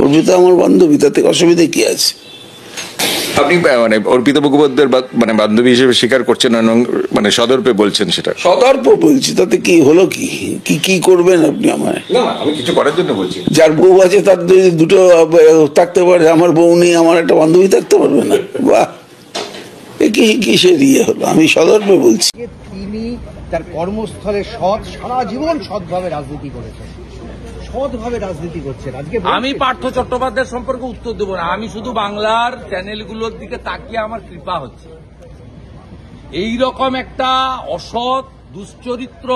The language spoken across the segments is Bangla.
অর্পিতা আমার বান্ধবী, তাতে অসুবিধা কি আছে? আপনি মানে অর্পিতা মুখোপাধ্যায়ের মানে বান্ধবী হিসেবে স্বীকার করছেন মানে সদর্পে বলছেন সেটা? সদর্প বলছি, তাতে কি হলো? কি কি করবেন আপনি আমায়? না, আমি কিছু করার জন্য বলছি। যার বউ আছে তার যদি দুটো থাকতে পারে, আমার বউ নেই, আমার একটা বান্ধবী থাকতে পারবে না? বাহ, কিসের ইয়ে হলো? আমি সদর্পে বলছি। তিনি তার কর্মস্থলে সারা জীবন সৎভাবে রাজনীতি করেছেন, সৎভাবে রাজনীতি করছেন। আজকে আমি পার্থ চট্টোপাধ্যায় সম্পর্কে উত্তর দেব না। আমি শুধু বাংলার চ্যানেলগুলোর দিকে তাকিয়ে আমার কৃপা হচ্ছে। এইরকম একটা অসৎ দুশ্চরিত্র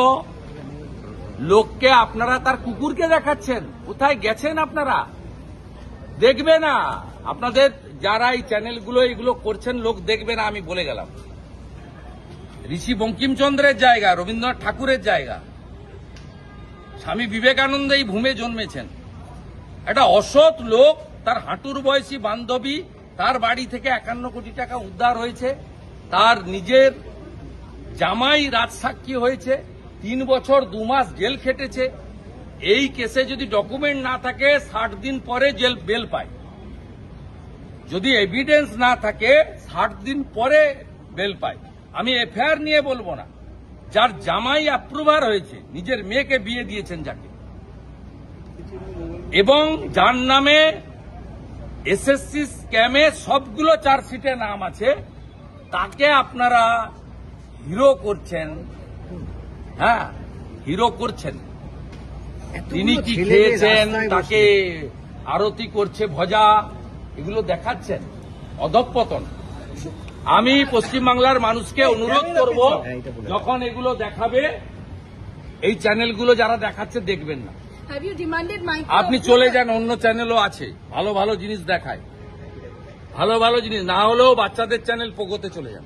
লোককে আপনারা তার কুকুরকে দেখাচ্ছেন। কোথায় গেছেন আপনারা? দেখবে না আপনাদের যারা এই চ্যানেলগুলো এগুলো করছেন, লোক দেখবে না। আমি বলে গেলাম, ঋষি বঙ্কিমচন্দ্রের জায়গা, রবীন্দ্রনাথ ঠাকুরের জায়গা, স্বামী বিবেকানন্দ এই ভূমে জন্মেছেন। একটা অসৎ লোক, তার হাঁটুর বয়সী বান্ধবী, তার বাড়ি থেকে 51 কোটি টাকা উদ্ধার হয়েছে, তার নিজের জামাই রাজসাক্ষী হয়েছে, 3 বছর 2 মাস জেল খেটেছে। এই কেসে যদি ডকুমেন্ট না থাকে 60 দিন পরে বেল পায়, যদি এভিডেন্স না থাকে 60 দিন পরে বেল পায়। আমি এফআইআর নিয়ে বলবো না। যার জামাই অ্যাপ্রুভার হয়েছে, নিজের মেয়েকে বিয়ে দিয়েছেন যাকে, এবং যার নামে এসএসসি স্ক্যামে সবগুলো চার্জশিটে নাম আছে, তাকে আপনারা হিরো করছেন। হ্যাঁ, হিরো করছেন। তিনি কি খেয়েছেন, তাকে আরতি করছে, ভজা, এগুলো দেখাচ্ছেন। অধঃপতন। আমি পশ্চিমবাংলার মানুষকে অনুরোধ করব, যখন এগুলো দেখাবে, এই চ্যানেলগুলো যারা দেখাচ্ছে দেখবেন না। আপনি চলে যান, অন্য চ্যানেলও আছে, ভালো ভালো জিনিস দেখায়, ভালো ভালো জিনিস। না হলেও বাচ্চাদের চ্যানেল পোগোতে চলে যান।